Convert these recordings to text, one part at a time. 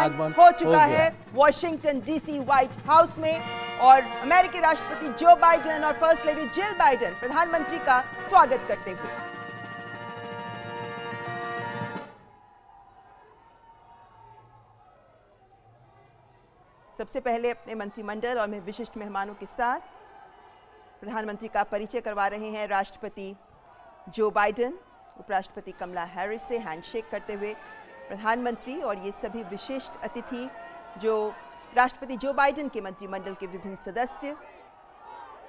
आगमन हो चुका है वॉशिंगटन डीसी व्हाइट हाउस में और अमेरिकी राष्ट्रपति जो बाइडेन और फर्स्ट लेडी जिल बाइडेन प्रधानमंत्री का स्वागत करते हुए। सबसे पहले अपने मंत्रिमंडल और विशिष्ट मेहमानों के साथ प्रधानमंत्री का परिचय करवा रहे हैं राष्ट्रपति जो बाइडेन। उपराष्ट्रपति कमला हैरिस से हैंडशेक करते हुए प्रधानमंत्री और ये सभी विशिष्ट अतिथि जो राष्ट्रपति जो बाइडेन के मंत्रिमंडल के विभिन्न सदस्य।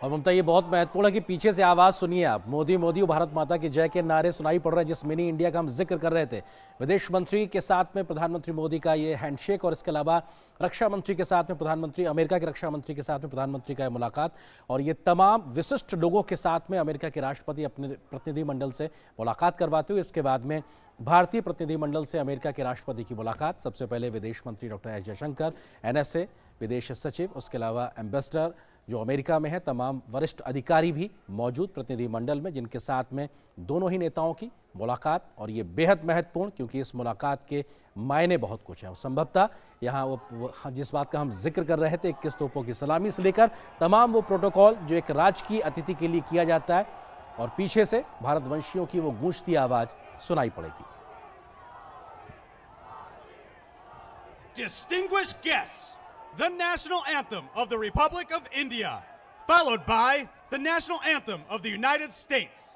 और ममता, ये बहुत महत्वपूर्ण है कि पीछे से आवाज सुनिए आप, मोदी मोदी भारत माता की जय के नारे सुनाई पड़ रहे हैं। जिस मिनी इंडिया का हम जिक्र कर रहे थे, विदेश मंत्री के साथ में प्रधानमंत्री मोदी का ये हैंडशेक और इसके अलावा रक्षा मंत्री के साथ में प्रधानमंत्री, अमेरिका के रक्षा मंत्री के साथ में प्रधानमंत्री का मुलाकात और ये तमाम विशिष्ट लोगों के साथ में अमेरिका के राष्ट्रपति अपने प्रतिनिधिमंडल से मुलाकात करवाते हुए इसके बाद में भारतीय प्रतिनिधिमंडल से अमेरिका के राष्ट्रपति की मुलाकात। सबसे पहले विदेश मंत्री डॉक्टर एस जयशंकर, एनएसए विदेश सचिव, उसके अलावा एम्बेसडर जो अमेरिका में है, तमाम वरिष्ठ अधिकारी भी मौजूद प्रतिनिधिमंडल में, जिनके साथ में दोनों ही नेताओं की मुलाकात। और ये बेहद महत्वपूर्ण, क्योंकि इस मुलाकात के मायने बहुत कुछ हैं। संभवतः यहाँ वो जिस बात का हम जिक्र कर रहे थे, 21 तोपों की सलामी से लेकर तमाम वो प्रोटोकॉल जो एक राजकीय अतिथि के लिए किया जाता है, और पीछे से भारतवंशियों की वो गूंजती आवाज सुनाई पड़ेगी। Distinguished guests, the national anthem of the Republic of India, followed by the national anthem of the United States.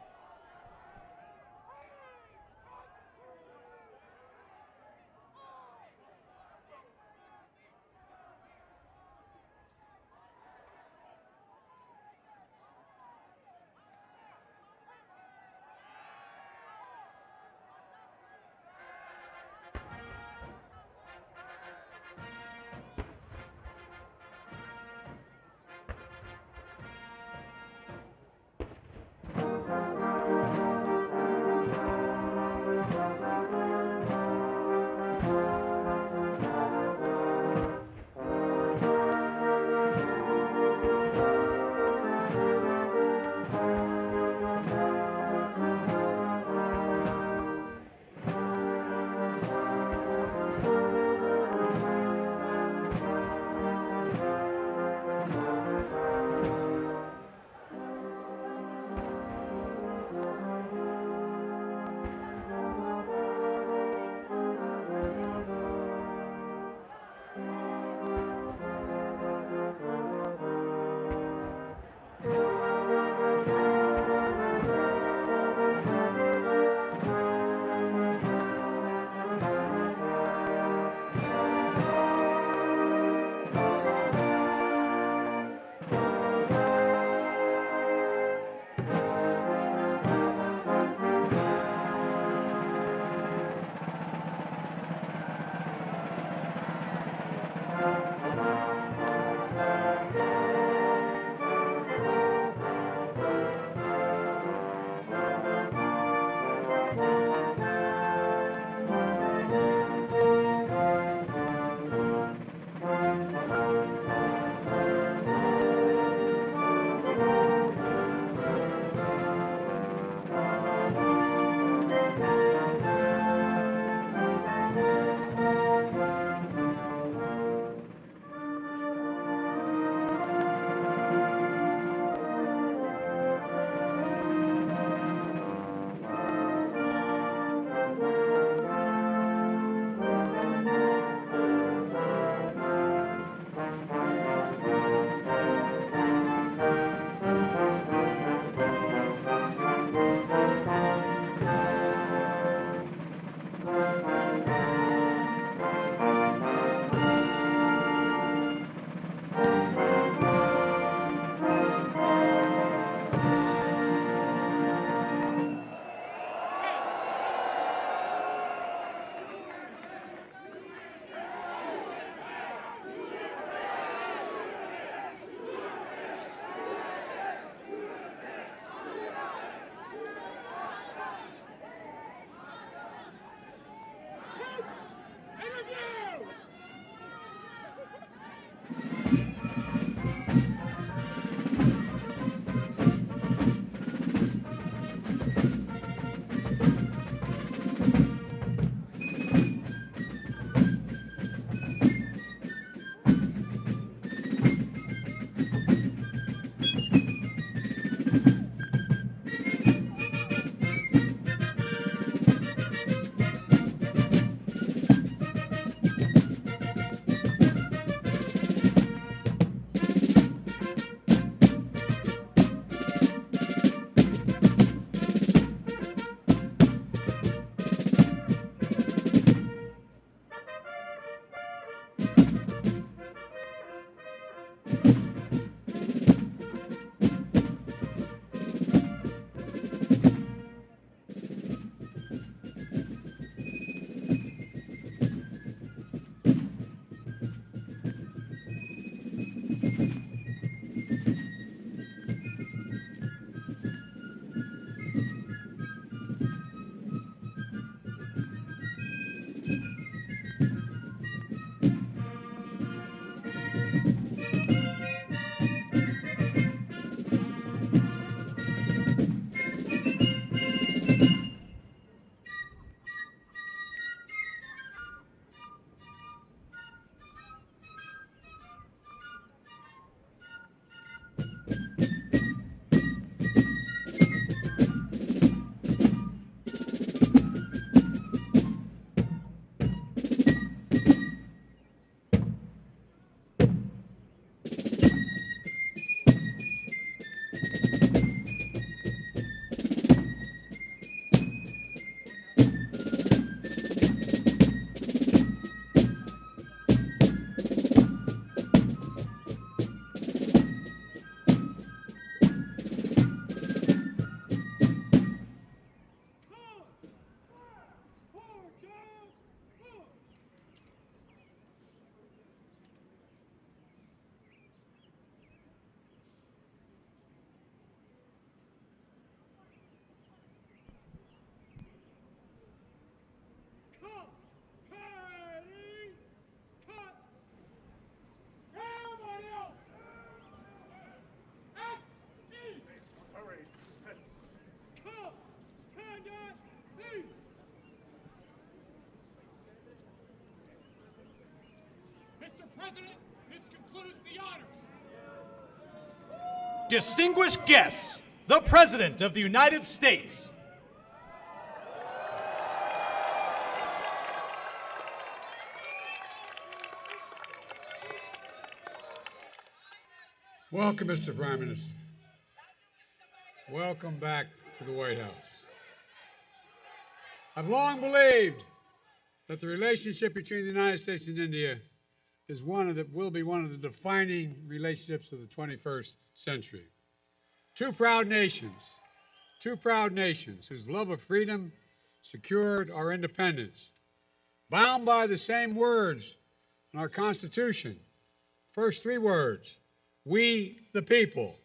President, this concludes the honors. Distinguished guests, the President of the United States. Welcome, Mr. Prime Minister. Welcome back to the White House. I've long believed that the relationship between the United States and India is will be one of the defining relationships of the 21st century. Two proud nations whose love of freedom secured our independence, bound by the same words in our Constitution. First three words: we the people.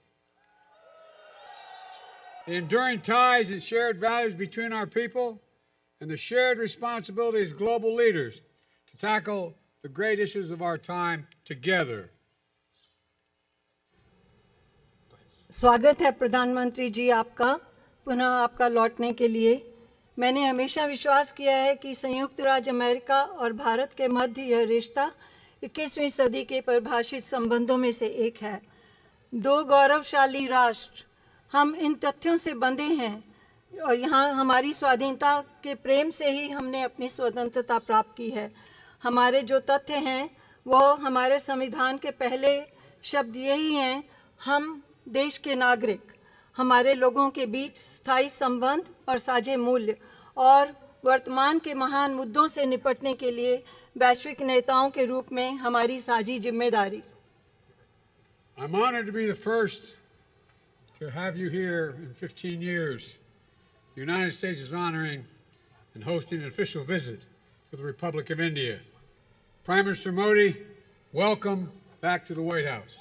The enduring ties and shared values between our people and the shared responsibility as global leaders to tackle the great issues of our time together. स्वागत है प्रधानमंत्री जी आपका पुनः आपका लौटने के लिए। मैंने हमेशा विश्वास किया है कि संयुक्त राज्य अमेरिका और भारत के मध्य यह रिश्ता 21वीं सदी के परिभाषित संबंधों में से एक है। दो गौरवशाली राष्ट्र, हम इन तथ्यों से बंधे हैं और यहाँ हमारी स्वाधीनता के प्रेम से ही हमने अपनी स्वतंत्रता प्राप्त की है। हमारे जो तथ्य हैं वो हमारे संविधान के पहले शब्द यही हैं: हम देश के नागरिक, हमारे लोगों के बीच स्थायी संबंध और साझे मूल्य, और वर्तमान के महान मुद्दों से निपटने के लिए वैश्विक नेताओं के रूप में हमारी साझी जिम्मेदारी। I'm honored to be the first to have you here in 15 years. The United States is honoring and hosting an official visit for the Republic of India. Prime Minister Modi, welcome back to the White House.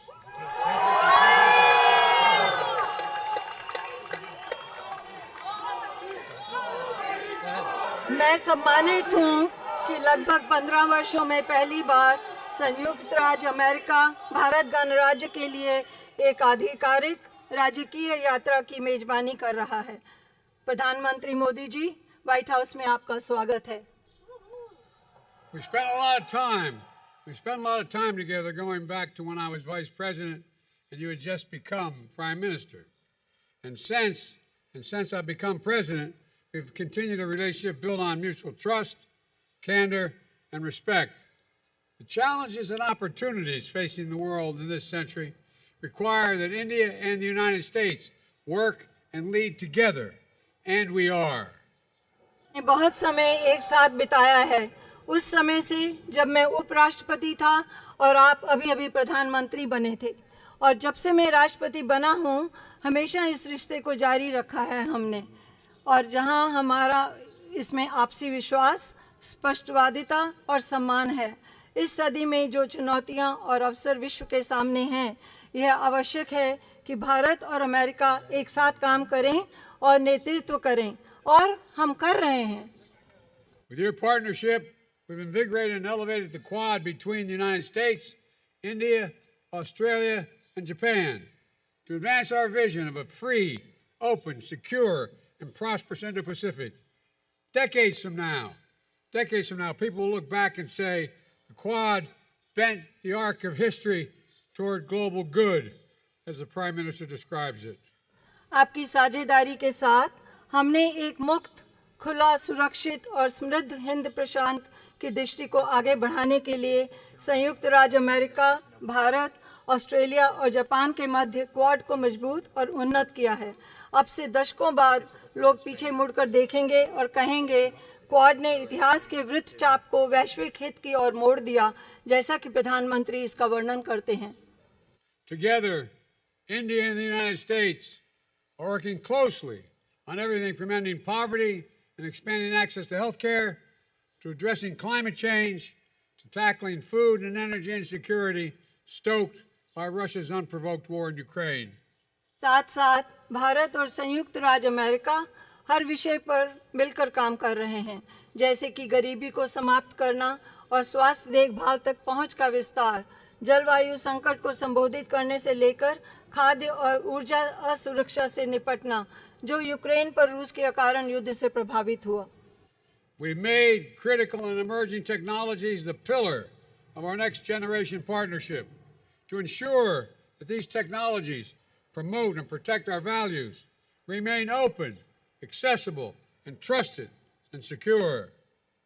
मैं सम्मानित हूँ कि लगभग 15 वर्षों में पहली बार संयुक्त राज्य अमेरिका भारत गणराज्य के लिए एक आधिकारिक राजकीय यात्रा की मेजबानी कर रहा है। प्रधानमंत्री मोदी जी, व्हाइट हाउस में आपका स्वागत है। We spent a lot of time together, going back to when I was vice president and you had just become prime minister. And since I've become president, we've continued a relationship built on mutual trust, candor, and respect. The challenges and opportunities facing the world in this century require that India and the United States work and lead together, and we are. बहुत समय एक साथ बिताया है, उस समय से जब मैं उपराष्ट्रपति था और आप अभी प्रधानमंत्री बने थे, और जब से मैं राष्ट्रपति बना हूँ हमेशा इस रिश्ते को जारी रखा है हमने। और जहाँ हमारा इसमें आपसी विश्वास, स्पष्टवादिता और सम्मान है। इस सदी में जो चुनौतियाँ और अवसर विश्व के सामने हैं, यह आवश्यक है कि भारत और अमेरिका एक साथ काम करें और नेतृत्व करें, और हम कर रहे हैं। With your partnership, we've invigorated and elevated the Quad between the United States, India, Australia, and Japan to advance our vision of a free, open, secure, and prosperous Indo-Pacific. Decades from now, people will look back and say the Quad bent the arc of history toward global good, as the Prime Minister describes it. आपकी साझेदारी के साथ हमने एक मुक्त, खुला, सुरक्षित और समृद्ध हिंद प्रशांत की दृष्टि को आगे बढ़ाने के लिए संयुक्त राज्य अमेरिका, भारत, ऑस्ट्रेलिया और जापान के मध्य क्वाड को मजबूत और उन्नत किया है। अब से दशकों बाद लोग पीछे मुड़कर देखेंगे और कहेंगे, क्वाड ने इतिहास के वृत्तचाप को वैश्विक हित की ओर मोड़ दिया, जैसा कि प्रधानमंत्री इसका वर्णन करते हैं। Together, India and the United States are working closely on everything from ending poverty and expanding access to health care, to addressing climate change, to tackling food and energy insecurity stoked by Russia's unprovoked war in Ukraine. साथ साथ भारत और संयुक्त राज्य America हर विषय पर मिलकर काम कर रहे हैं, जैसे कि गरीबी को समाप्त करना और स्वास्थ्य देखभाल तक पहुंच का विस्तार, जलवायु संकट को संबोधित करने से लेकर खाद्य और ऊर्जा असुरक्षा से निपटना, जो यूक्रेन पर रूस के कारण युद्ध से प्रभावित हुआ। We made critical and emerging technologies the pillar of our next generation partnership to ensure that these technologies promote and protect our values, remain open, accessible, and trusted and secure.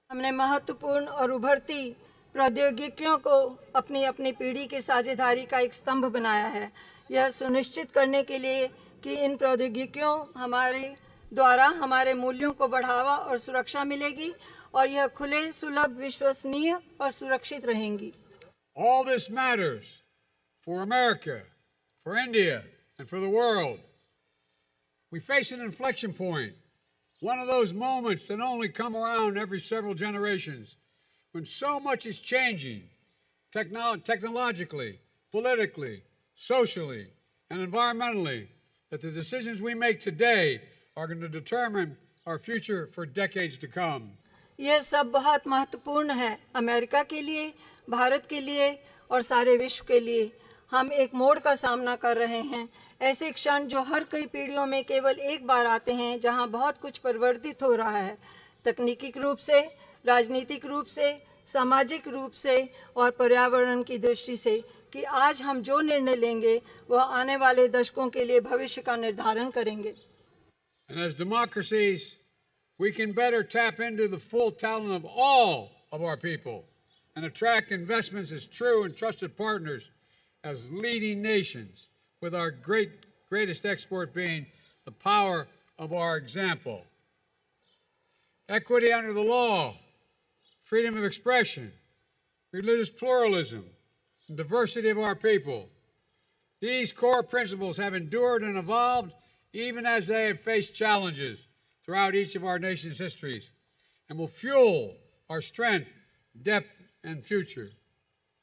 हमने महत्वपूर्ण और उभरती प्रौद्योगिकियों को अपनी अपनी पीढ़ी की साझेदारी का एक स्तंभ बनाया है। यह सुनिश्चित करने के लिए कि इन प्रौद्योगिकियों हमारे द्वारा हमारे मूल्यों को बढ़ावा और सुरक्षा मिलेगी और यह खुले, सुलभ, विश्वसनीय और सुरक्षित रहेंगी। All this matters for America, for India, and for the world. We face an inflection point, one of those moments that only come around every several generations, when so much is changing technologically, politically, socially, and environmentally, that the decisions we make today are going to determine our future for decades to come. यह सब बहुत महत्वपूर्ण है America के लिए, भारत के लिए और सारे विश्व के लिए। हम एक मोड़ का सामना कर रहे हैं, ऐसे क्षण जो हर कई पीढ़ियों में केवल एक बार आते हैं, जहां बहुत कुछ परिवर्तित हो रहा है, तकनीकी रूप से, राजनीतिक रूप से, सामाजिक रूप से और पर्यावरण की दृष्टि से, कि आज हम जो निर्णय लेंगे वह आने वाले दशकों के लिए भविष्य का निर्धारण करेंगे। And as democracies, we can better tap into the full talent of all of our people and attract investments as true and trusted partners as leading nations, with our greatest export being the power of our example. Equity under the law, freedom of expression, religious pluralism, and diversity of our people. These core principles have endured and evolved even as they have faced challenges throughout each of our nation's histories, and will fuel our strength, depth, and future.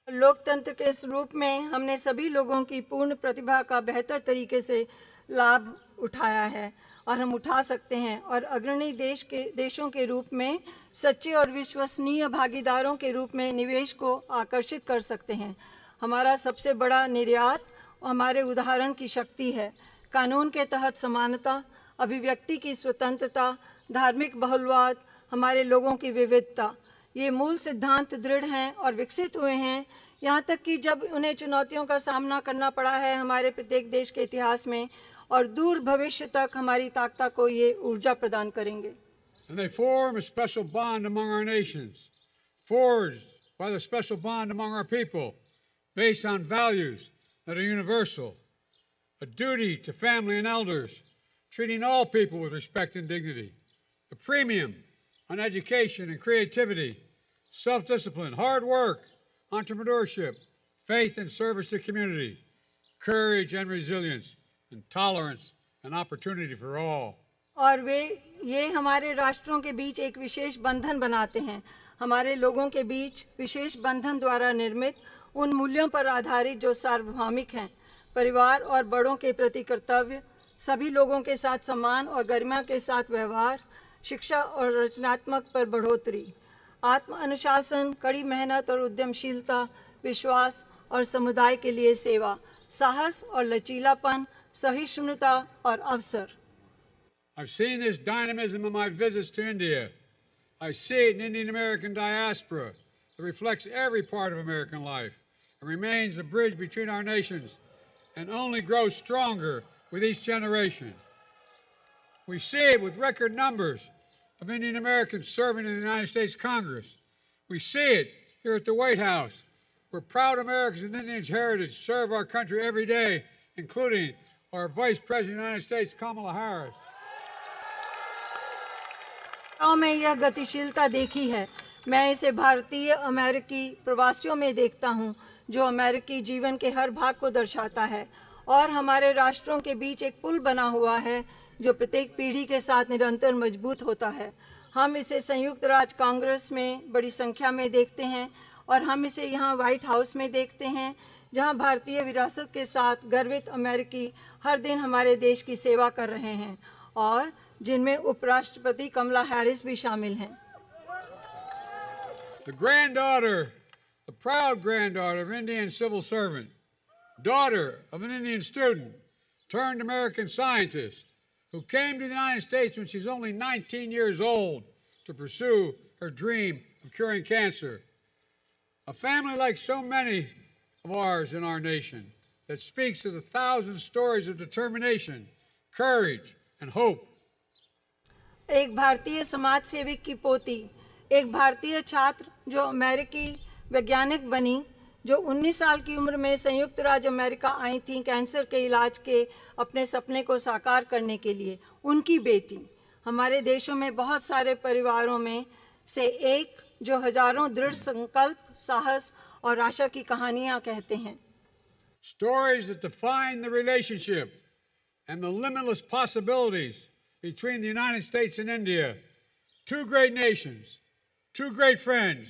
लोकतंत्र के इस रूप में हमने सभी लोगों की पूर्ण प्रतिभा का बेहतर तरीके से लाभ उठाया है और हम उठा सकते हैं, और अग्रणी देशों के रूप में सच्चे और विश्वसनीय भागीदारों के रूप में निवेश को आकर्षित कर सकते हैं। हमारा सबसे बड़ा निर्यात हमारे उदाहरण की शक्ति है। कानून के तहत समानता, अभिव्यक्ति की स्वतंत्रता, धार्मिक बहुलवाद, हमारे लोगों की विविधता, ये मूल सिद्धांत दृढ़ हैं और विकसित हुए हैं, यहाँ तक कि जब उन्हें चुनौतियों का सामना करना पड़ा है हमारे प्रत्येक देश के इतिहास में, और दूर भविष्य तक हमारी ताकत को ये ऊर्जा प्रदान करेंगे। And they form a special bond among our nations, forged by the special bond among our people, based on values that are universal, a duty to family and elders, treating all people with respect and dignity, a premium on education and creativity, self-discipline, hard work, entrepreneurship, faith and service to community, courage and resilience, and tolerance and opportunity for all. और ये हमारे राष्ट्रों के बीच एक विशेष बंधन बनाते हैं, हमारे लोगों के बीच विशेष बंधन द्वारा निर्मित उन मूल्यों पर आधारित जो सार्वभौमिक हैं, परिवार और बड़ों के प्रति कर्तव्य, सभी लोगों के साथ सम्मान और गरिमा के साथ व्यवहार, शिक्षा और रचनात्मक पर बढ़ोतरी, आत्म अनुशासन, कड़ी मेहनत और उद्यमशीलता, विश्वास और समुदाय के लिए सेवा, साहस और लचीलापन, सहिष्णुता और अवसर। I've seen this dynamism in my visits to India. I see it in Indian American diaspora that reflects every part of American life and remains the bridge between our nations and only grows stronger with each generation. We see it with record numbers of Indian Americans serving in the United States Congress. We see it here at the White House, where proud Americans with Indian heritage serve our country every day, including our Vice President of the United States, Kamala Harris. में यह गतिशीलता देखी है। मैं इसे भारतीय अमेरिकी प्रवासियों में देखता हूँ, जो अमेरिकी जीवन के हर भाग को दर्शाता है, और हमारे राष्ट्रों के बीच एक पुल बना हुआ है जो प्रत्येक पीढ़ी के साथ निरंतर मजबूत होता है। हम इसे संयुक्त राज्य कांग्रेस में बड़ी संख्या में देखते हैं, और हम इसे यहाँ व्हाइट हाउस में देखते हैं, जहाँ भारतीय विरासत के साथ गर्वित अमेरिकी हर दिन हमारे देश की सेवा कर रहे हैं, और जिनमें उपराष्ट्रपति कमला हैरिस भी शामिल हैं। The granddaughter, the proud granddaughter of an Indian civil servant, daughter of an Indian student, turned American scientist, who came to the United States when she was only 19 years old to pursue her dream of curing cancer. A family like so many of ours in our nation that speaks of the thousand stories of determination, courage, and hope. एक भारतीय समाज सेवक की पोती, एक भारतीय छात्र जो अमेरिकी वैज्ञानिक बनी, जो 19 साल की उम्र में संयुक्त राज्य अमेरिका आई थी कैंसर के इलाज के अपने सपने को साकार करने के लिए, उनकी बेटी। हमारे देशों में बहुत सारे परिवारों में से एक जो हजारों दृढ़ संकल्प, साहस और आशा की कहानियां कहते हैं। Stories that define the relationship and the limitless possibilities between the United States and India, two great nations, two great friends,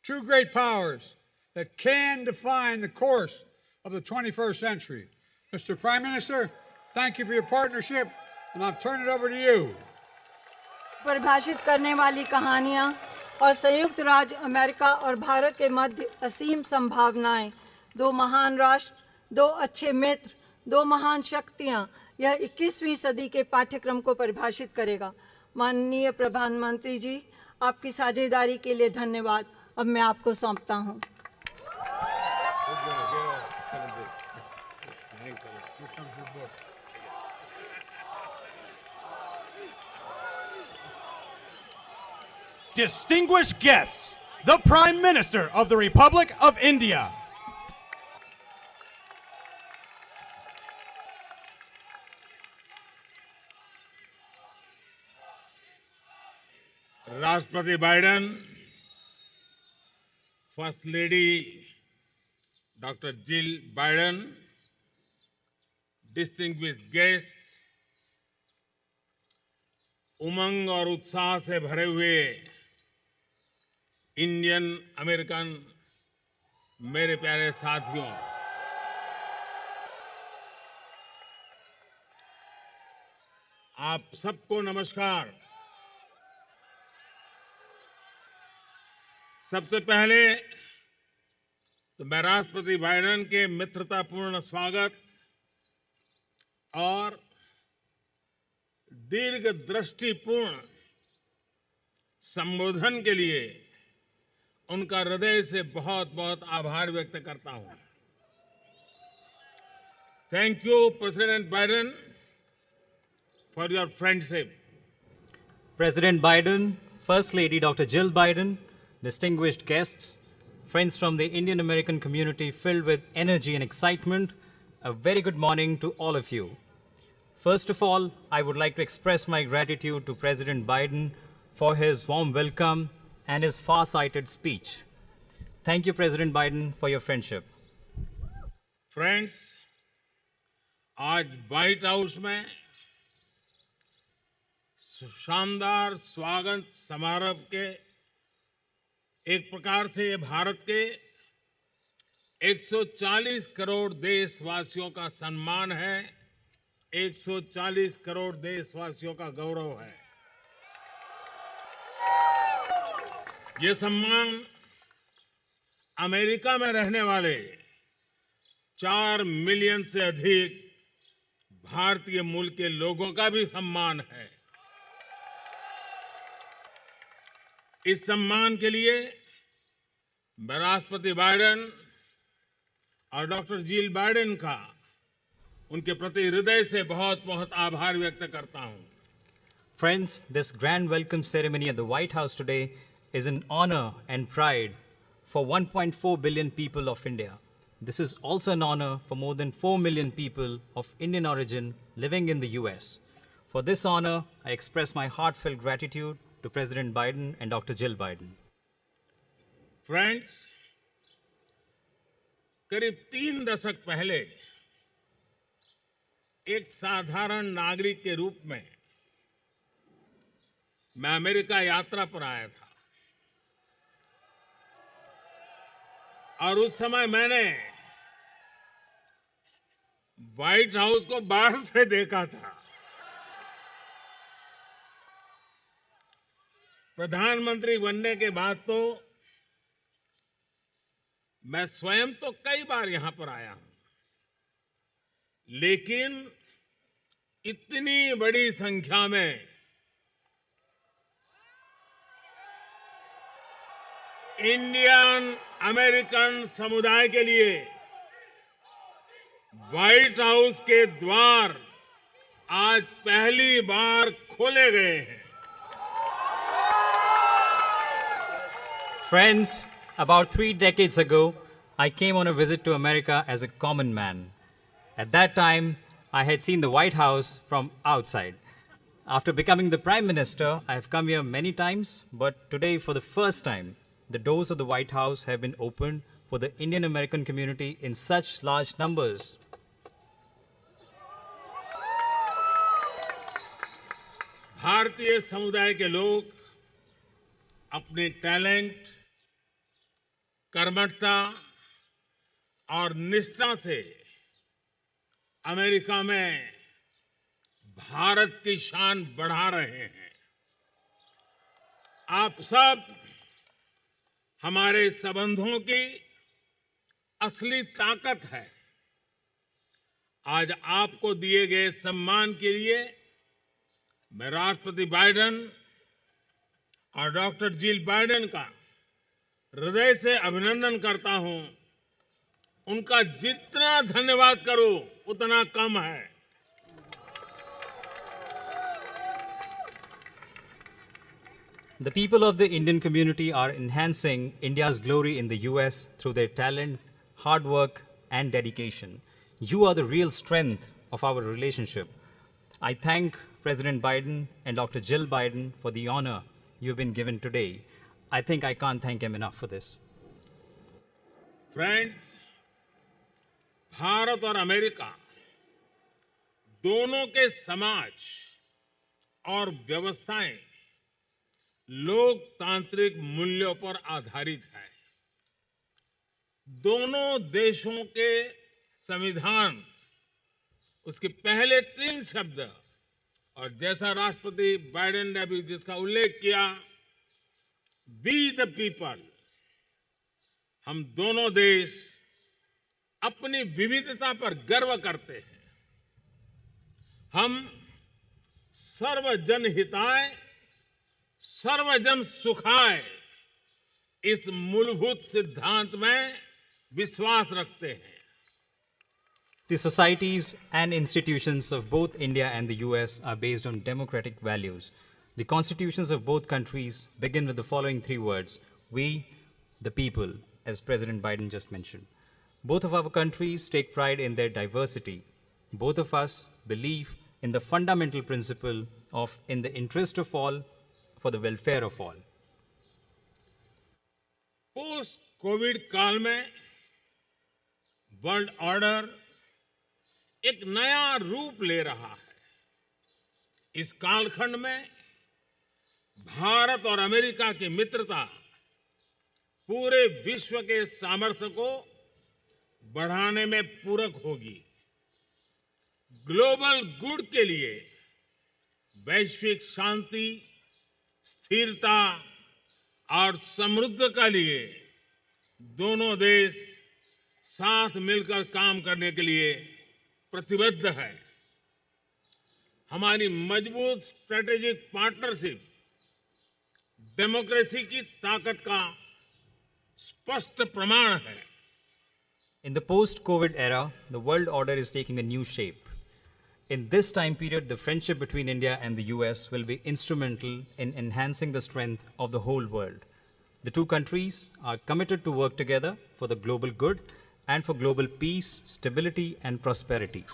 two great powers that can define the course of the 21st century. Mr. Prime Minister, thank you for your partnership, and I'll turn it over to you. परिभाषित करने वाली कहानियां और संयुक्त राज्य America और भारत के मध्य असीम संभावनाएं, दो महान राष्ट्र, दो अच्छे मित्र, दो महान शक्तियां, यह 21वीं सदी के पाठ्यक्रम को परिभाषित करेगा। माननीय प्रधानमंत्री जी, आपकी साझेदारी के लिए धन्यवाद। अब मैं आपको सौंपता हूं। Distinguished guests, the Prime Minister of the Republic of India. राष्ट्रपति Biden, first lady doctor Jill Biden, distinguished guest, उमंग और उत्साह से भरे हुए इंडियन अमेरिकन मेरे प्यारे साथियों, आप सबको नमस्कार। सबसे पहले तो मैं राष्ट्रपति बाइडेन के मित्रतापूर्ण स्वागत और दीर्घदृष्टिपूर्ण संबोधन के लिए उनका हृदय से बहुत बहुत आभार व्यक्त करता हूं। Thank you president Biden for your friendship. President Biden, First Lady Dr. Jill Biden, distinguished guests, friends from the Indian American community filled with energy and excitement, a very good morning to all of you. First of all, I would like to express my gratitude to President Biden for his warm welcome and his far-sighted speech. Thank you, President Biden, for your friendship. Friends, आज white house में शानदार स्वागत समारोह के एक प्रकार से ये भारत के 140 करोड़ देशवासियों का सम्मान है, 140 करोड़ देशवासियों का गौरव है। ये सम्मान अमेरिका में रहने वाले 4 मिलियन से अधिक भारतीय मूल के लोगों का भी सम्मान है। इस सम्मान के लिए मैं राष्ट्रपति बाइडेन और डॉक्टर जिल बाइडेन का उनके प्रति हृदय से बहुत बहुत आभार व्यक्त करता हूं। Friends, this grand welcome ceremony at the White House today is an honor and pride for 1.4 billion people of India. This is also an honor for more than 4 million people of Indian origin living in the US. For this honor, I express my heartfelt gratitude to President Biden and Dr. Jill Biden. Friends, करीब 3 दशक पहले एक साधारण नागरिक के रूप में मैं अमेरिका यात्रा पर आया था और उस समय मैंने व्हाइट हाउस को बाहर से देखा था। प्रधानमंत्री बनने के बाद तो मैं स्वयं तो कई बार यहां पर आया हूं, लेकिन इतनी बड़ी संख्या में इंडियन अमेरिकन समुदाय के लिए व्हाइट हाउस के द्वार आज पहली बार खोले गए हैं। Friends, about 3 decades ago, I came on a visit to America as a common man. At that time, I had seen the White House from outside. After becoming the Prime Minister, I have come here many times, but today, for the first time, the doors of the White House have been opened for the Indian American community in such large numbers. भारतीय समुदाय के लोग अपने talent, कर्मठता और निष्ठा से America में भारत की शान बढ़ा रहे हैं। आप सब हमारे संबंधों की असली ताकत है। आज आपको दिए गए सम्मान के लिए मैं राष्ट्रपति बाइडेन और डॉक्टर जिल बाइडेन का हृदय से अभिनंदन करता हूं। उनका जितना धन्यवाद करूं उतना कम है। The people of the Indian community are enhancing India's glory in the US through their talent, hard work, and dedication. You are the real strength of our relationship. I thank President Biden and Dr. Jill Biden for the honor you've been given today. I think I can't thank him enough for this. Friends, Bharat और America दोनों के समाज और व्यवस्थाएं लोकतांत्रिक मूल्यों पर आधारित है। दोनों देशों के संविधान, उसके पहले 3 शब्द और जैसा राष्ट्रपति बाइडेन ने अभी जिसका उल्लेख किया, वी द पीपल, हम दोनों देश अपनी विविधता पर गर्व करते हैं। हम सर्वजन हिताय सर्वजन सुखाय इस मूलभूत सिद्धांत में विश्वास रखते हैं। The societies and institutions of both India and the US are based on democratic values. The constitutions of both countries begin with the following 3 words: we, the people, as President Biden just mentioned. Both of our countries take pride in their diversity. Both of us believe in the fundamental principle of in the interest of all, for the welfare of all. Post Covid काल में world order एक नया रूप ले रहा है। इस कालखंड में भारत और अमेरिका की मित्रता पूरे विश्व के सामर्थ्य को बढ़ाने में पूरक होगी। ग्लोबल गुड के लिए वैश्विक शांति, स्थिरता और समृद्धि के लिए दोनों देश साथ मिलकर काम करने के लिए प्रतिबद्ध है। हमारी मजबूत स्ट्रेटेजिक पार्टनरशिप डेमोक्रेसी की ताकत का स्पष्ट प्रमाण है। In the post-COVID era, the world order is taking a new shape. In this time period, the friendship between India and the US will be instrumental in enhancing the strength of the whole world. The two countries are committed to work together for the global good and for global peace, stability, and prosperity.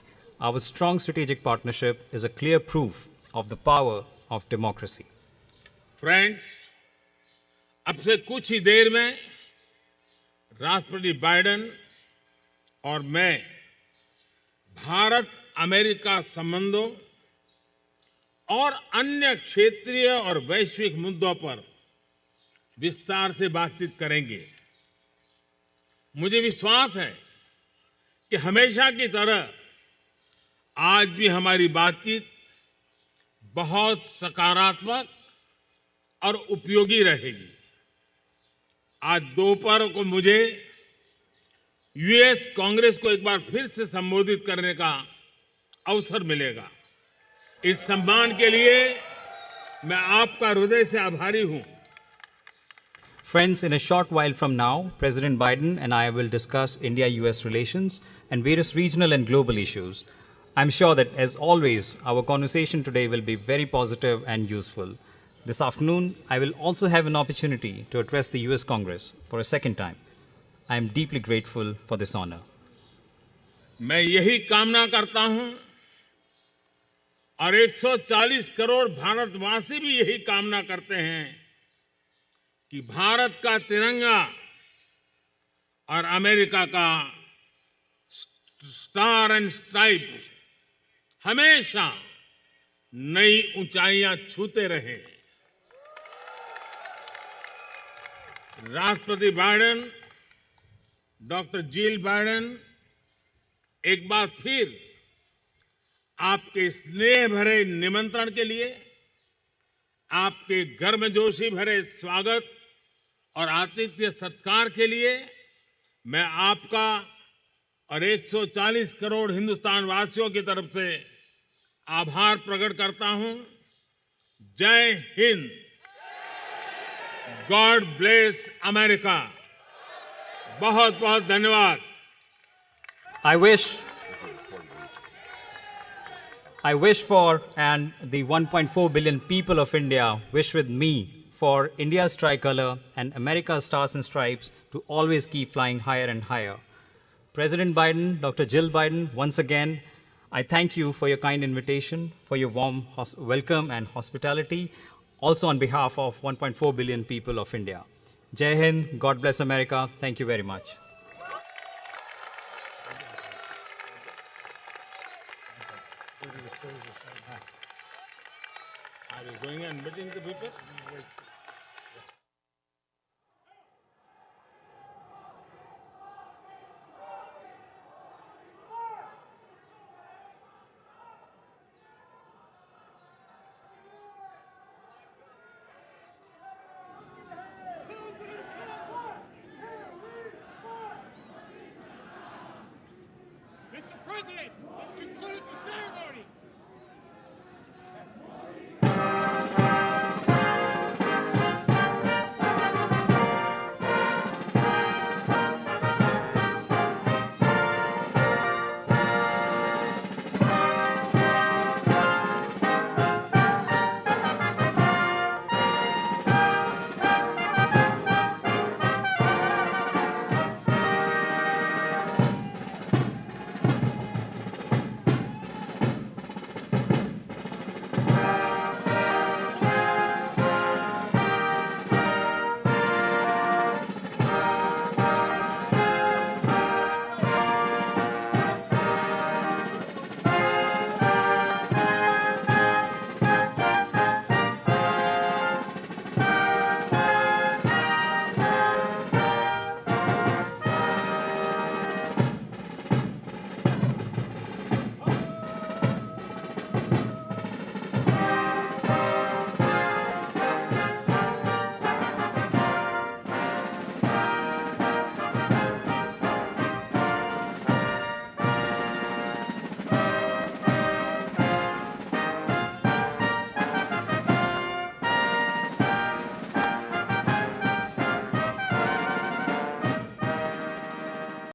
Our strong strategic partnership is a clear proof of the power of democracy. Friends, अब से कुछ ही देर में राष्ट्रपति Biden और मैं Bharat America संबंधों और अन्य क्षेत्रीय और वैश्विक मुद्दों पर विस्तार से बातचीत करेंगे। मुझे विश्वास है कि हमेशा की तरह आज भी हमारी बातचीत बहुत सकारात्मक और उपयोगी रहेगी। आज दोपहर को मुझे यूएस कांग्रेस को एक बार फिर से संबोधित करने का अवसर मिलेगा। इस सम्मान के लिए मैं आपका हृदय से आभारी हूं। Friends, in a short while from now, President Biden and I will discuss India-US relations and various regional and global issues. I'm sure that, as always, our conversation today will be very positive and useful. This afternoon, I will also have an opportunity to address the US Congress for a second time. I am deeply grateful for this honor. मैं यही कामना करता हूं और 140 करोड़ भारतवासी भी यही कामना करते हैं कि भारत का तिरंगा और अमेरिका का स्टार एंड स्ट्राइप्स हमेशा नई ऊंचाइयां छूते रहे। राष्ट्रपति बाइडेन, डॉक्टर जिल बाइडेन, एक बार फिर आपके स्नेह भरे निमंत्रण के लिए, आपके गर्मजोशी भरे स्वागत और आतिथ्य सत्कार के लिए मैं आपका और 140 करोड़ हिंदुस्तान वासियों की तरफ से आभार प्रकट करता हूं। जय हिंद। God bless America. बहुत बहुत धन्यवाद। I wish for, and the 1.4 billion people of India wish with me, for India's tricolor and America's stars and stripes to always keep flying higher and higher. President Biden, Dr. Jill Biden, once again, I thank you for your kind invitation, for your warm welcome and hospitality, also on behalf of 1.4 billion people of India. Jai Hind, God bless America. Thank you very much. Are you going and meeting the people? Mr. President, this concludes the ceremony.